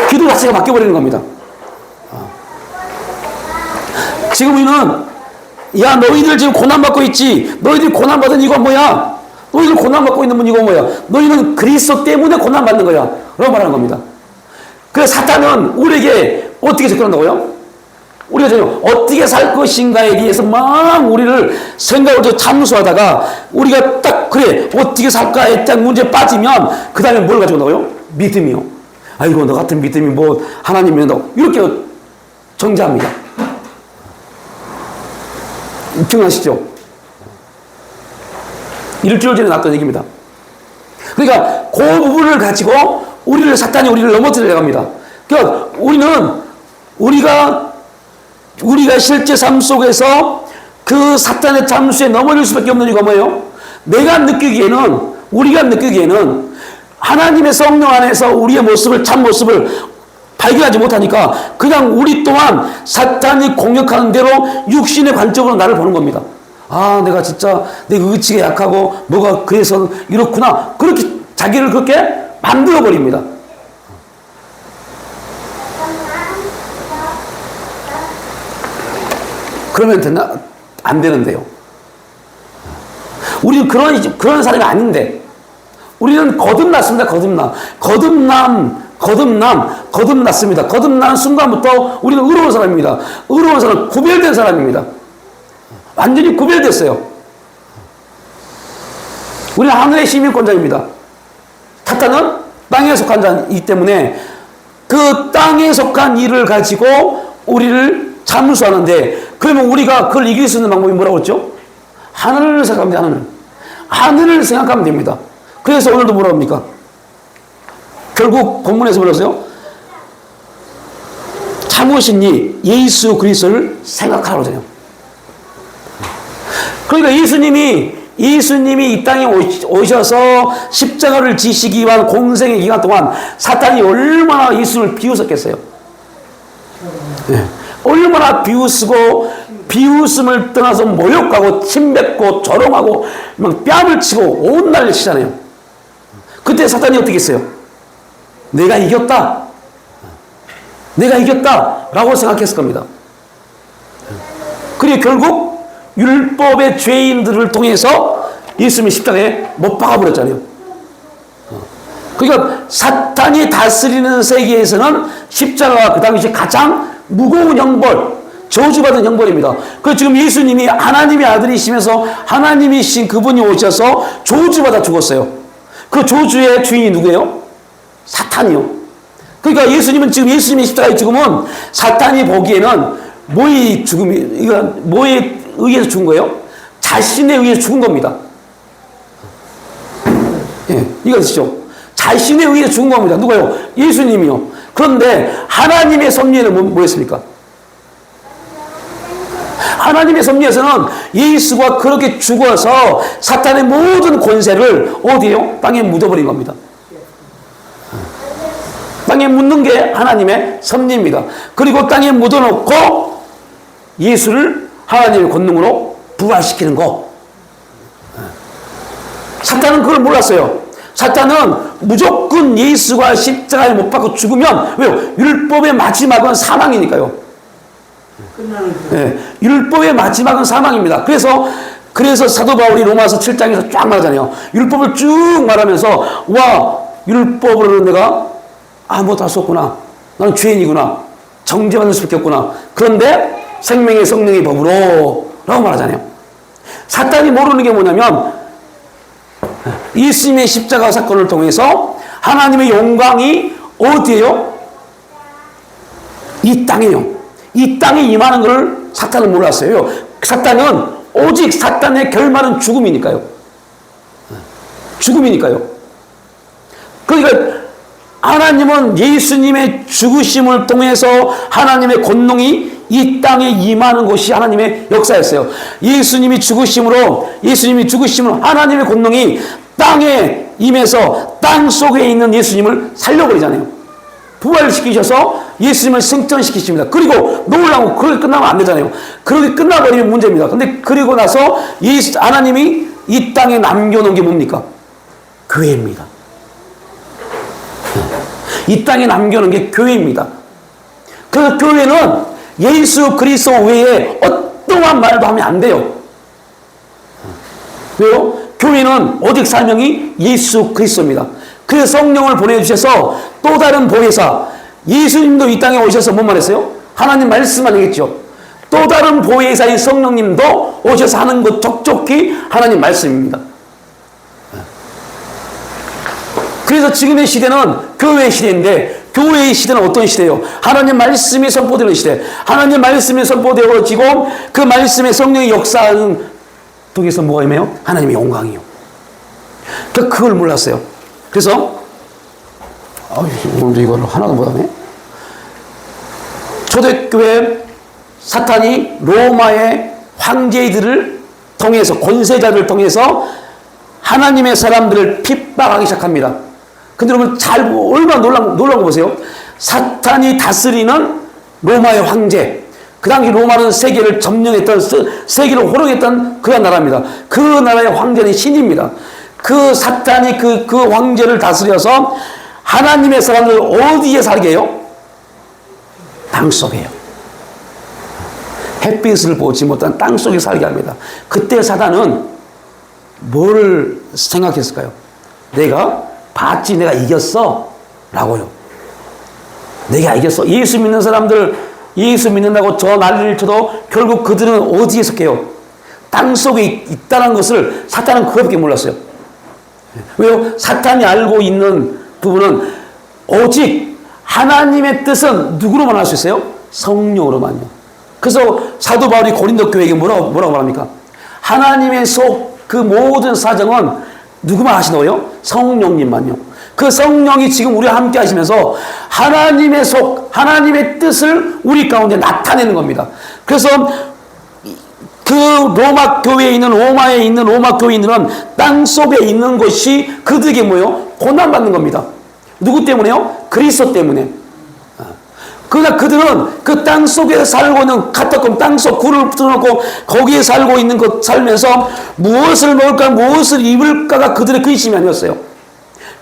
기도 자체가 바뀌어버리는 겁니다. 지금 우리는 야 너희들 지금 고난받고 있지. 너희들이 고난받은 이유가 뭐야? 너희들 고난받고 있는 이유가 뭐야? 너희는 그리스도 때문에 고난받는 거야. 라고 말하는 겁니다. 그래서 사탄은 우리에게 어떻게 접근한다고요? 우리가 지금 어떻게 살 것인가에 대해서 막 우리를 생각을 잠수하다가 우리가 딱 그래 어떻게 살까에 딱 문제에 빠지면 그 다음에 뭘 가지고 나와요? 믿음이요. 아이고 너 같은 믿음이 뭐 하나님 믿는다고 이렇게 정죄합니다. 기억나시죠? 일주일 전에 나왔던 얘기입니다. 그러니까 그 부분을 가지고 사탄이 우리를 넘어뜨리려고 합니다. 그러니까 우리가 실제 삶 속에서 그 사탄의 잠수에 넘어질 수밖에 없는 이유가 뭐예요? 우리가 느끼기에는 하나님의 성령 안에서 우리의 참 모습을 발견하지 못하니까 그냥 우리 또한 사탄이 공격하는 대로 육신의 관점으로 나를 보는 겁니다. 내가 진짜 내가 의치가 약하고 뭐가 그래서 이렇구나. 그렇게 자기를 그렇게 만들어 버립니다. 그러면 되나? 안 되는데요. 우리는 그런 사람이 아닌데, 우리는 거듭났습니다. 거듭났습니다. 거듭난 순간부터 우리는 의로운 사람입니다. 의로운 사람, 구별된 사람입니다. 완전히 구별됐어요. 우리는 하늘의 시민권자입니다. 사탄은 땅에 속한 자이기 때문에 그 땅에 속한 일을 가지고 우리를 잠수하는데, 그러면 우리가 그걸 이길 수 있는 방법이 뭐라고 했죠? 하늘을 생각하면 됩니다. 하늘을 생각하면 됩니다. 그래서 오늘도 뭐라고 합니까? 결국 본문에서 뭐랬어요? 참으신 예수 그리스도를 생각하라고 하잖아요. 그러니까 예수님이 이 땅에 오셔서 십자가를 지시기 위한 공생의 기간 동안 사탄이 얼마나 예수를 비웃었겠어요. 네. 얼마나 비웃고 비웃음을 떠나서 모욕하고 침뱉고 조롱하고 막 뺨을 치고 온 난리를 치잖아요. 그때 사탄이 어떻게 했어요? 내가 이겼다 라고 생각했을 겁니다. 그리고 결국 율법의 죄인들을 통해서 예수님이 십자가에 못 박아버렸잖아요. 그러니까 사탄이 다스리는 세계에서는 십자가가 그 당시 가장 무거운 형벌, 저주받은 형벌입니다. 그 지금 예수님이 하나님의 아들이시면서 하나님이신 그분이 오셔서 저주받아 죽었어요. 그 저주의 주인이 누구예요? 사탄이요. 그러니까 예수님은 지금 예수님의 십자가의 죽음은 사탄이 보기에는 뭐의 죽음이, 이거 뭐에 의해서 죽은 거예요? 자신에 의해서 죽은 겁니다. 예, 이거 아시죠? 자신에 의해서 죽은 겁니다. 누가요? 예수님이요. 그런데 하나님의 섭리에는 뭐였습니까? 하나님의 섭리에서는 예수가 그렇게 죽어서 사탄의 모든 권세를 어디에요? 땅에 묻어버린 겁니다. 땅에 묻는 게 하나님의 섭리입니다. 그리고 땅에 묻어놓고 예수를 하나님의 권능으로 부활시키는 거. 사탄은 그걸 몰랐어요. 사탄은 무조건 예수가 십자가에 못 박고 죽으면, 왜요? 율법의 마지막은 사망이니까요. 네, 율법의 마지막은 사망입니다. 그래서 사도 바울이 로마서 7장에서 쫙 말하잖아요. 율법을 쭉 말하면서, 와, 율법으로는 내가 아무것도 할 수 없구나. 나는 죄인이구나. 정죄받을 수밖에 없구나. 그런데 생명의 성령의 법으로 라고 말하잖아요. 사탄이 모르는 게 뭐냐면 예수님의 십자가 사건을 통해서 하나님의 영광이 어디에요? 이 땅이에요. 이 땅에 임하는 것을 사탄은 몰랐어요. 사탄은 오직 사탄의 결말은 죽음이니까요. 죽음이니까요. 그러니까 하나님은 예수님의 죽으심을 통해서 하나님의 권능이 이 땅에 임하는 것이 하나님의 역사였어요. 예수님이 죽으심으로 하나님의 권능이 땅에 임해서 땅 속에 있는 예수님을 살려버리잖아요. 부활시키셔서 예수님을 승천시키십니다. 그리고 놀라고 그렇게 끝나면 안 되잖아요. 그렇게 끝나버리면 문제입니다. 근데 그리고 나서 하나님이 이 땅에 남겨놓은 게 뭡니까? 교회입니다. 이 땅에 남겨놓은 게 교회입니다. 그 교회는 예수 그리스도 외에 어떠한 말도 하면 안 돼요. 왜요? 교회는 오직 사명이 예수 그리스도입니다. 그래서 성령을 보내주셔서 또 다른 보혜사, 예수님도 이 땅에 오셔서 뭔 말했어요? 하나님 말씀만 얘기했죠. 또 다른 보혜사인 성령님도 오셔서 하는 것 족족히 하나님 말씀입니다. 그래서 지금의 시대는 교회의 시대인데, 교회의 시대는 어떤 시대예요? 하나님 말씀이 선포되는 시대. 하나님 말씀이 선포되어지고 그 말씀의 성령의 역사는 통해서 뭐가 임해요? 하나님의 영광이요. 그걸 몰랐어요. 그래서 오늘도 이걸 하나도 못하네. 초대교회 사탄이 로마의 황제들을 통해서, 권세자들을 통해서 하나님의 사람들을 핍박하기 시작합니다. 근데 여러분 얼마나 놀라운 거 보세요. 사탄이 다스리는 로마의 황제. 그 당시 로마는 세계를 점령했던, 세계를 호령했던 그런 나라입니다. 그 나라의 황제는 신입니다. 그 사탄이 그 황제를 다스려서 하나님의 사람들 어디에 살게 해요? 땅 속에요. 햇빛을 보지 못한 땅 속에 살게 합니다. 그때 사탄은 뭘 생각했을까요? 내가 봤지, 내가 이겼어 라고요. 내가 이겼어. 예수 믿는 사람들, 예수 믿는다고 저 난리를 쳐도 결국 그들은 어디에 속해요? 땅 속에 있다는 것을 사탄은 그것밖에 몰랐어요. 왜요? 사탄이 알고 있는 부분은 오직 하나님의 뜻은 누구로만 할 수 있어요? 성령으로만요. 그래서 사도 바울이 고린도 교회에게 뭐라고 말합니까? 하나님의 그 모든 사정은 누구만 하시는 거예요? 성령님만요. 그 성령이 지금 우리와 함께 하시면서 하나님의 뜻을 우리 가운데 나타내는 겁니다. 그래서 그 로마에 있는 로마 교인들은 땅 속에 있는 것이 그들에게 뭐예요? 고난받는 겁니다. 누구 때문에요? 그리스도 때문에. 그러나 그들은 그 땅 속에 살고 있는 카타콤 땅속 굴을 틀어놓고 거기에 살고 있는 것 살면서 무엇을 먹을까 무엇을 입을까가 그들의 근심이 아니었어요.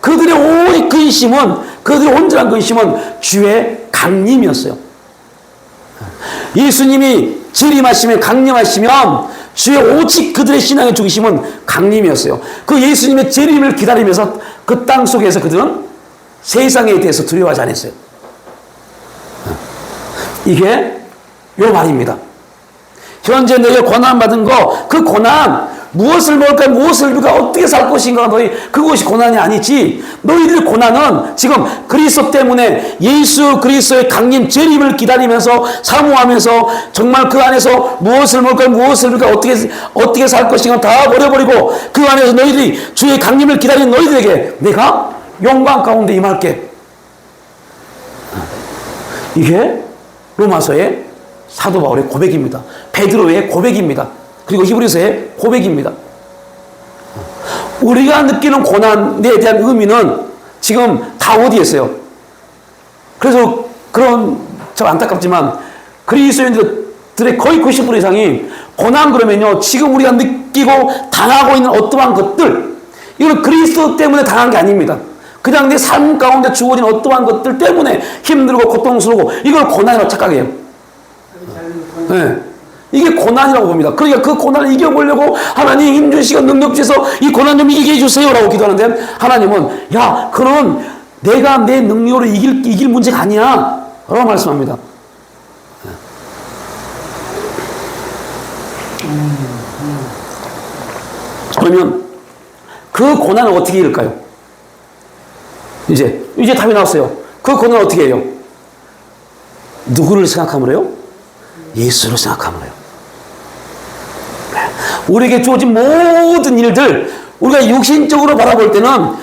그들의 오직 근심은, 그들의 온전한 근심은 주의 강림이었어요. 예수님이 재림하시면, 강림하시면 주의 오직 그들의 신앙의 중심은 강림이었어요. 그 예수님의 재림을 기다리면서 그 땅 속에서 그들은 세상에 대해서 두려워하지 않았어요. 이게 요 말입니다. 현재 너희가 고난받은 거, 그 고난, 무엇을 먹을까, 무엇을 입을까, 어떻게 살 것인가, 너희, 그것이 고난이 아니지. 너희들 고난은 지금 그리스도 때문에 예수 그리스도의 강림, 재림을 기다리면서, 사모하면서, 정말 그 안에서 무엇을 먹을까, 무엇을 입을까, 어떻게 살 것인가 다 버려버리고, 그 안에서 너희들이 주의 강림을 기다리는 너희들에게 내가 영광 가운데 임할게. 이게 로마서의 사도 바울의 고백입니다. 베드로의 고백입니다. 그리고 히브리서의 고백입니다. 우리가 느끼는 고난에 대한 의미는 지금 다 어디에 있어요? 그래서 참 안타깝지만 그리스도인들의 거의 90% 이상이 고난 그러면요, 지금 우리가 느끼고 당하고 있는 어떠한 것들, 이건 그리스도 때문에 당한 게 아닙니다. 그냥 내 삶 가운데 주어진 어떠한 것들 때문에 힘들고 고통스러우고 이걸 고난이라고 착각해요. 네. 이게 고난이라고 봅니다. 그러니까 그 고난을 이겨보려고 하나님 힘주시고 능력 주셔서 이 고난 좀 이기게 해주세요 라고 기도하는데, 하나님은 야, 그건 내가 내 능력으로 이길 문제가 아니야 라고 말씀합니다. 그러면 그 고난을 어떻게 이길까요? 이제 답이 나왔어요. 그 고난을 어떻게 해요? 누구를 생각함으로 해요? 예수를 생각함으로 해요. 우리에게 주어진 모든 일들, 우리가 육신적으로 바라볼 때는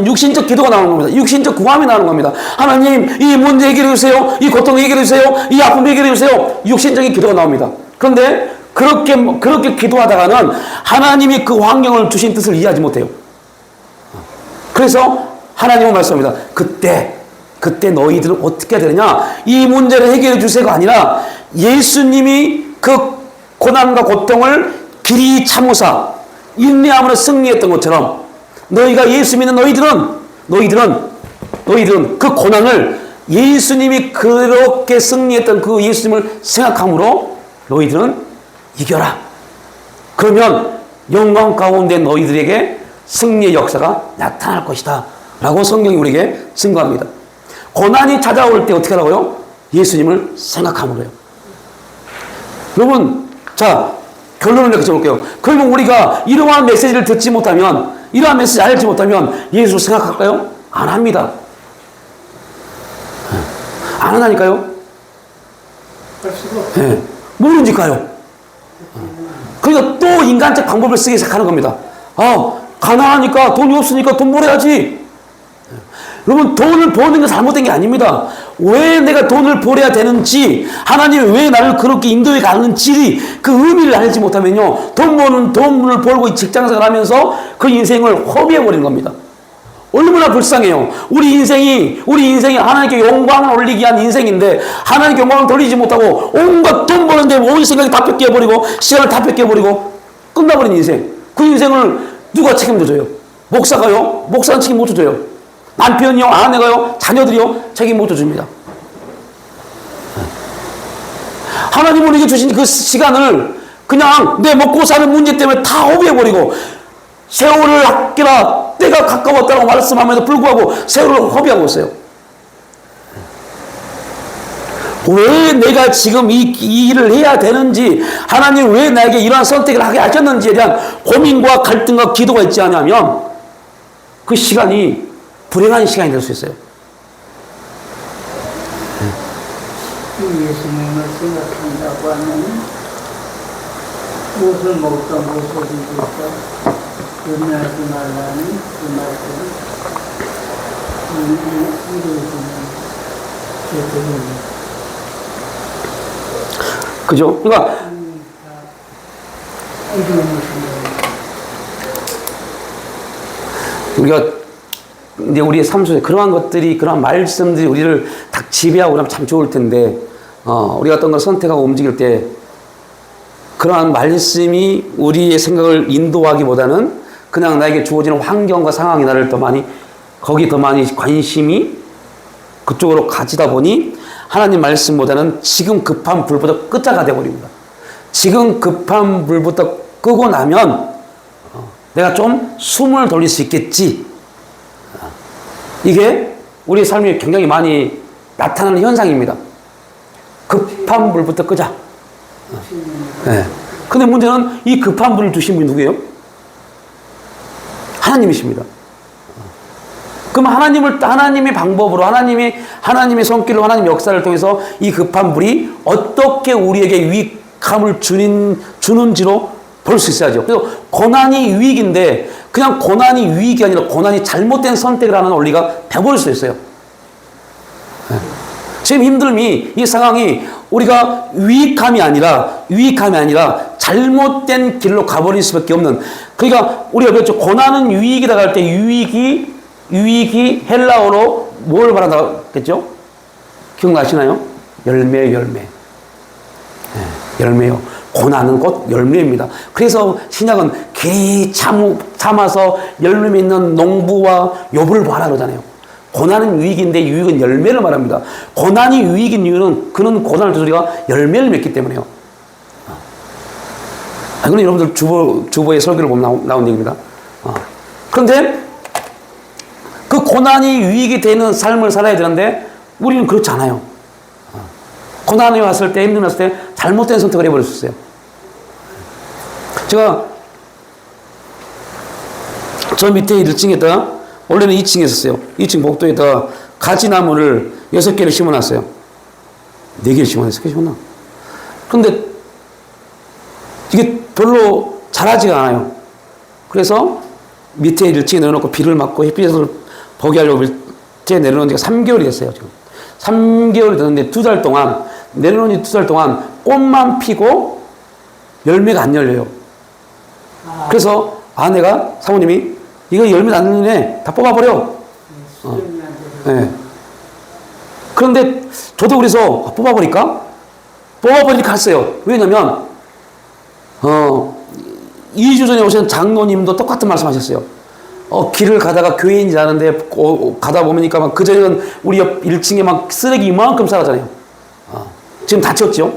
육신적 기도가 나오는 겁니다. 육신적 구함이 나오는 겁니다. 하나님, 이 문제 해결해 주세요. 이 고통 해결해 주세요. 이 아픔 해결해 주세요. 육신적인 기도가 나옵니다. 그런데 그렇게 기도하다가는 하나님이 그 환경을 주신 뜻을 이해하지 못해요. 그래서 하나님은 말씀합니다. 그때 너희들은 어떻게 해야 되느냐? 이 문제를 해결해 주세요가 아니라 예수님이 그 고난과 고통을 길이 참으사 인내함으로 승리했던 것처럼, 너희가 예수 믿는 너희들은 그 고난을 예수님이 그렇게 승리했던 그 예수님을 생각함으로 너희들은 이겨라. 그러면 영광 가운데 너희들에게 승리의 역사가 나타날 것이다 라고 성경이 우리에게 증거합니다. 고난이 찾아올 때 어떻게 하라고요? 예수님을 생각함으로요. 여러분, 자, 결론을 내가 적을게요. 그러면 우리가 이러한 메시지를 듣지 못하면, 이러한 메시지 알지 못하면 예수를 생각할까요? 안 합니다. 안 한다니까요? 네. 모르니까요. 그러니까 또 인간적 방법을 쓰기 시작하는 겁니다. 가난하니까, 돈이 없으니까 돈 벌어야지. 여러분, 돈을 버는 게 잘못된 게 아닙니다. 왜 내가 돈을 벌어야 되는지, 하나님이 왜 나를 그렇게 인도해 가는지 그 의미를 알지 못하면요, 돈을 벌고 직장생활 하면서 그 인생을 허비해버리는 겁니다. 얼마나 불쌍해요. 우리 인생이 하나님께 영광을 올리기 위한 인생인데, 하나님께 영광을 돌리지 못하고 온갖 돈 버는데 온 생각이 다 뺏겨버리고 시간을 다 뺏겨버리고 끝나버린 인생. 그 인생을 누가 책임져줘요? 목사가요? 목사는 책임 못 져줘요. 남편이요? 아내가요? 자녀들이요? 책임 못 져줍니다. 하나님은 우리에게 주신 그 시간을 그냥 내 먹고 사는 문제 때문에 다 허비해버리고, 세월을 아끼라 때가 가까웠다고 말씀하면서 불구하고 세월을 허비하고 있어요. 왜 내가 지금 이 일을 해야 되는지, 하나님 왜 나에게 이러한 선택을 하게 하셨는지에 대한 고민과 갈등과 기도가 있지 않으면 그 시간이 불행한 시간이 될 수 있어요. 예수님을 생각한다고 하면 무엇을 먹을까, 무엇을 입을까, 변하지 말라는 그 말씀을 이루어지는 게 되겠네요. 그죠? 그러니까 우리가 이제 우리의 삶 속에 그러한 것들이, 그러한 말씀들이 우리를 딱 지배하고 그러면 참 좋을 텐데, 우리가 어떤 걸 선택하고 움직일 때 그러한 말씀이 우리의 생각을 인도하기보다는 그냥 나에게 주어지는 환경과 상황이 나를 더 많이, 거기 더 많이 관심이 그쪽으로 가지다 보니 하나님 말씀보다는 지금 급한 불부터 끄자가 되어버립니다. 지금 급한 불부터 끄고 나면 내가 좀 숨을 돌릴 수 있겠지. 이게 우리의 삶에 굉장히 많이 나타나는 현상입니다. 급한 불부터 끄자. 네. 근데 문제는 이 급한 불을 두신 분이 누구예요? 하나님이십니다. 그럼 하나님의 방법으로, 하나님의 손길로, 하나님의 역사를 통해서 이 급한 불이 어떻게 우리에게 유익함을 주는지로 볼 수 있어야죠. 그래서 고난이 유익인데, 그냥 고난이 유익이 아니라 고난이 잘못된 선택을 하는 원리가 돼버릴 수 있어요. 네. 지금 힘듦이, 이 상황이 우리가 유익함이 아니라 잘못된 길로 가버릴 수밖에 없는, 그러니까 우리가 그랬죠. 고난은 유익이라고 할 때 유익이 헬라어로 뭘 말한다고 했죠? 기억나시나요? 열매예요. 네, 열매요. 고난은 곧 열매입니다. 그래서 신약은 길이 참아서 열매 맺는 농부와 욥을 봐라 그러잖아요. 고난은 유익인데 유익은 열매를 말합니다. 고난이 유익인 이유는 그는 고난을 통해서 우리가 열매를 맺기 때문에요. 이거는 여러분들 주보의 설교를 보면 나온 얘기입니다. 그런데 그 고난이 유익이 되는 삶을 살아야 되는데 우리는 그렇지 않아요. 고난이 왔을 때, 힘듦이 왔을 때 잘못된 선택을 해버릴 수 있어요. 제가 저 밑에 1층에다, 원래는 2층에 있었어요. 2층 복도에다 가지나무를 6개를 심어놨어요. 4개를 심어놨어요. 6개 심어놨나? 그런데 이게 별로 자라지가 않아요. 그래서 밑에 1층에 내려놓고 비를 맞고 햇빛을 보게 하려고 밑에 내려놓은 지가 3개월이 됐어요. 지금 3개월이 됐는데 2달 동안, 내려놓은 지 2달 동안 꽃만 피고 열매가 안 열려요. 그래서 아내가, 사모님이 이거 열매 안 열리네, 다 뽑아버려. 네. 그런데 저도 그래서 뽑아버리니까 갔어요. 왜냐면 2주 전에 오신 장로님도 똑같은 말씀 하셨어요. 길을 가다가 교회인지 아는데 가다 보니까 막 그전에는 우리 옆 1층에 막 쓰레기 이만큼 쌓았잖아요. 지금 다 치웠죠.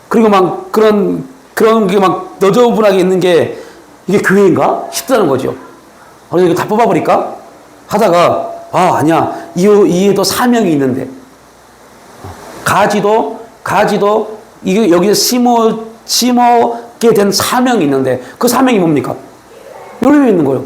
그리고 막 그런 게 막 너저분하게 있는 게 이게 교회인가 싶다는 거죠. 그래서 이거 다 뽑아버릴까 하다가 아니야, 이에도 사명이 있는데, 가지도 이게 여기서 심어게 된 사명이 있는데, 그 사명이 뭡니까? 열매 있는 거예요.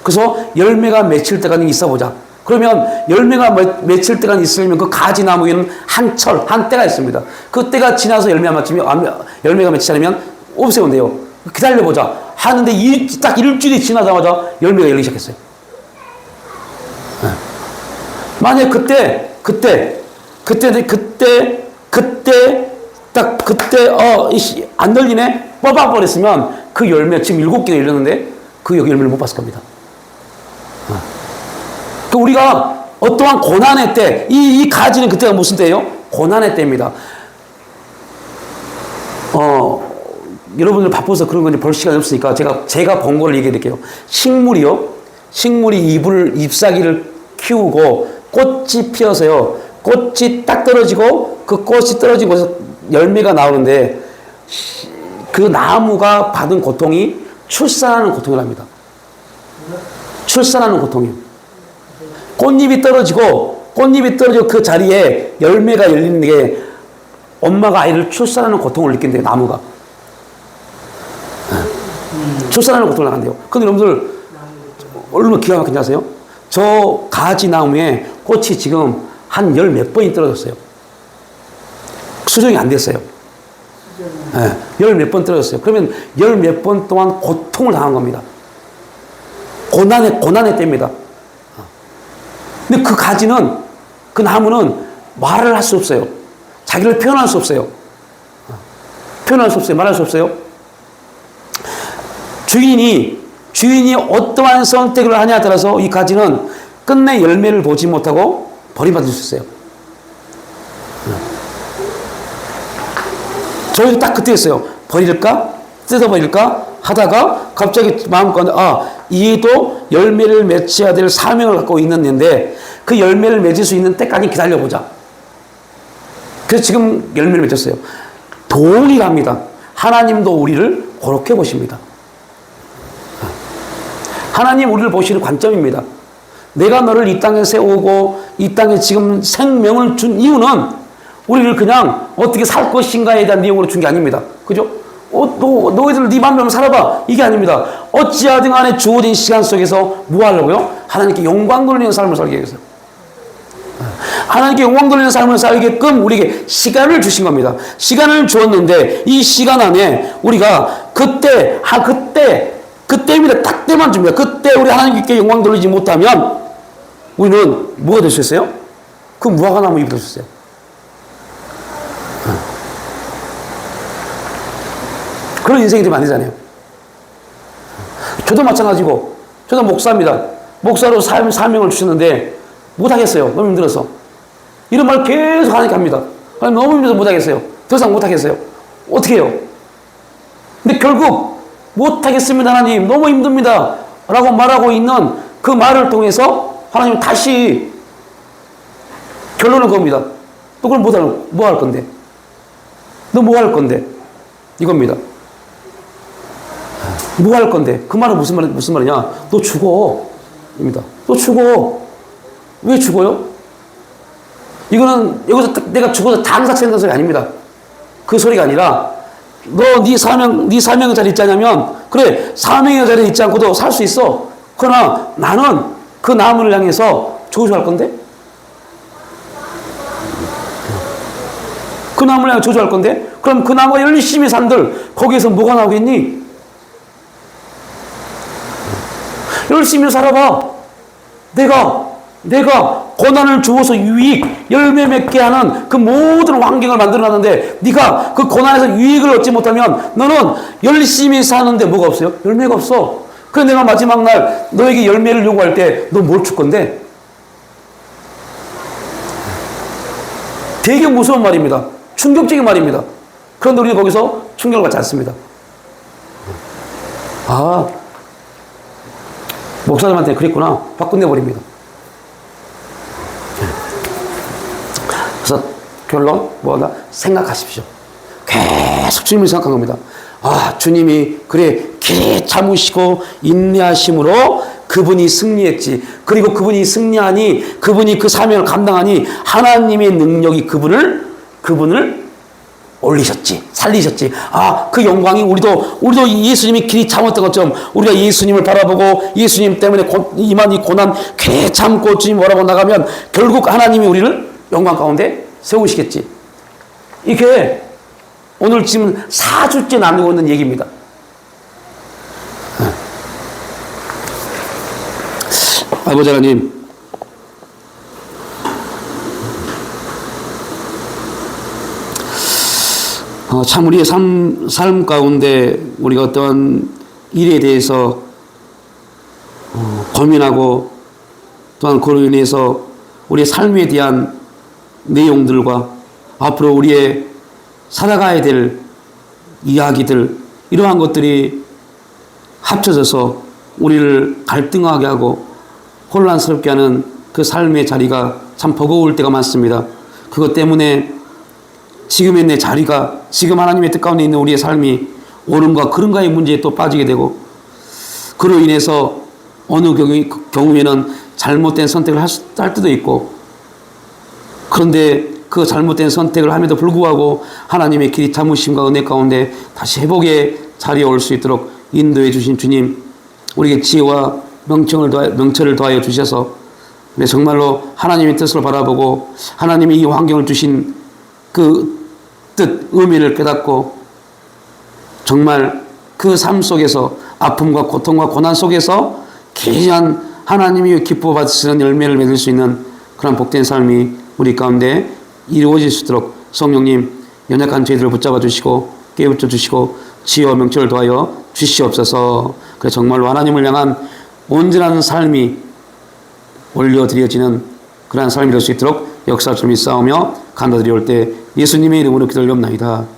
그래서 열매가 맺힐 때까지 있어보자. 그러면 열매가 맺힐 때까지 있으려면 그 가지나무에는 한 때가 있습니다. 그 때가 지나서 열매가 맺히지 않으면 없애면 돼요. 기다려보자 하는데 딱 일주일이 지나자마자 열매가 열리기 시작했어요. 네. 만약 그때 안 열리네 뽑아버렸으면 그 열매 지금 7개가 열렸는데 그 열매를 못 봤을 겁니다. 우리가 어떠한 고난의 때, 이 가지는 그때가 무슨 때예요? 고난의 때입니다. 여러분들 바빠서 그런 건지 볼 시간이 없으니까 제가 본 걸 얘기해 드릴게요. 식물이 잎사귀를 키우고 꽃이 피어서요. 꽃이 딱 떨어지고 그 꽃이 떨어진 곳에서 열매가 나오는데 그 나무가 받은 고통이 출산하는 고통이랍니다. 출산하는 고통이요. 꽃잎이 떨어지고 그 자리에 열매가 열리는 게 엄마가 아이를 출산하는 고통을 느낀대요, 나무가. 출산하는 고통을 나간대요. 근데 여러분들, 얼마나 기가 막힌지 아세요? 저 가지나무에 꽃이 지금 한 10몇 번이 떨어졌어요. 수정이 안 됐어요. 열 몇 번 떨어졌어요. 그러면 열 몇 번 동안 고통을 당한 겁니다. 고난의 때입니다. 근데 그 가지는, 그 나무는 말을 할 수 없어요. 자기를 표현할 수 없어요. 표현할 수 없어요. 말할 수 없어요. 주인이 어떠한 선택을 하냐에 따라서 이 가지는 끝내 열매를 보지 못하고 버림받을 수 있어요. 저희도 딱 그때였어요. 버릴까? 뜯어버릴까? 하다가 갑자기 마음가운데, 얘도 열매를 맺혀야 될 사명을 갖고 있는데 그 열매를 맺을 수 있는 때까지 기다려보자. 그래서 지금 열매를 맺었어요. 동일합니다. 하나님도 우리를 그렇게 보십니다. 하나님 우리를 보시는 관점입니다. 내가 너를 이 땅에 세우고 이 땅에 지금 생명을 준 이유는 우리를 그냥 어떻게 살 것인가에 대한 내용으로 준 게 아닙니다. 그죠? 너희들 네 맘대로 살아봐. 이게 아닙니다. 어찌하든 간에 주어진 시간 속에서 뭐 하려고요? 하나님께 영광 돌리는 삶을 살게 해서. 하나님께 영광 돌리는 삶을 살게끔 우리에게 시간을 주신 겁니다. 시간을 주었는데 이 시간 안에 우리가 그때입니다. 딱 때만 줍니다. 그때 우리 하나님께 영광 돌리지 못하면 우리는 뭐가 될 수 있어요? 그 무화과 나무 잎이 될 수 있어요. 그런 인생이 되면 안 되잖아요. 저도 마찬가지고, 저도 목사입니다. 목사로 사명을 주셨는데 못하겠어요. 너무 힘들어서. 이런 말 계속 하니까 합니다. 너무 힘들어서 못하겠어요. 더 이상 못하겠어요. 어떻게 해요? 근데 결국 못하겠습니다 하나님, 너무 힘듭니다 라고 말하고 있는 그 말을 통해서 하나님은 다시 결론을 겁니다. 너 그럼 뭐 할 건데? 너 뭐 할 건데? 이겁니다. 뭐 할 건데? 그 말은 무슨 말이냐? 너 죽어. 입니다. 너 죽어. 왜 죽어요? 이거는 여기서 내가 죽어서 당사친다는 소리 아닙니다. 그 소리가 아니라 너 네 사명의 자리에 있지 않냐면 그래 사명의 자리에 있지 않고도 살 수 있어. 그러나 나는 그 나무를 향해서 저주할 건데 그 나무를 향해 저주할 건데 그럼 그 나무가 열심히 산들 거기에서 뭐가 나오겠니? 열심히 살아봐. 내가 고난을 주어서 유익, 열매 맺게 하는 그 모든 환경을 만들어놨는데 네가 그 고난에서 유익을 얻지 못하면 너는 열심히 사는데 뭐가 없어요? 열매가 없어. 그래서 내가 마지막 날 너에게 열매를 요구할 때 너 뭘 줄 건데? 되게 무서운 말입니다. 충격적인 말입니다. 그런데 우리는 거기서 충격을 받지 않습니다. 목사님한테 그랬구나. 확 끝내버립니다. 그래서 결론 뭐다? 생각하십시오. 계속 주님을 생각한 겁니다. 주님이 그래 길이 참으시고 인내하심으로 그분이 승리했지. 그리고 그분이 승리하니 그분이 그 사명을 감당하니 하나님의 능력이 그분을 올리셨지, 살리셨지. 그 영광이 우리도 예수님이 길이 참았던 것처럼 우리가 예수님을 바라보고 예수님 때문에 임한 이 고난 길이 참고 주님 뭐라고 나가면 결국 하나님이 우리를 영광 가운데 세우시겠지. 이게 오늘 지금 4주째 나누고 있는 얘기입니다. 아버지 하나님, 참 우리의 삶 가운데 우리가 어떠한 일에 대해서 고민하고 또한 그로 인해서 우리의 삶에 대한 내용들과 앞으로 우리의 살아가야 될 이야기들 이러한 것들이 합쳐져서 우리를 갈등하게 하고 혼란스럽게 하는 그 삶의 자리가 참 버거울 때가 많습니다. 그것 때문에 지금의 내 자리가 지금 하나님의 뜻 가운데 있는 우리의 삶이 옳은가 그른가의 문제에 또 빠지게 되고 그로 인해서 어느 경우에는 잘못된 선택을 할 때도 있고 그런데 그 잘못된 선택을 함에도 불구하고 하나님의 길이 참으심과 은혜 가운데 다시 회복의 자리에 올 수 있도록 인도해 주신 주님 우리에게 지혜와 명철을 더하여 주셔서 정말로 하나님의 뜻을 바라보고 하나님이 이 환경을 주신 그 뜻, 의미를 깨닫고 정말 그 삶 속에서 아픔과 고통과 고난 속에서 귀한 하나님이 기뻐 받으시는 열매를 맺을 수 있는 그런 복된 삶이 우리 가운데 이루어질 수 있도록 성령님 연약한 저희들을 붙잡아 주시고 깨우쳐 주시고 지혜와 명철을 더하여 주시옵소서. 그래 정말로 하나님을 향한 온전한 삶이 올려드려지는 그러한 삶이 될 수 있도록 역사를 좀 있사오며 감사드리올 때 예수님의 이름으로 기도를 옵나이다.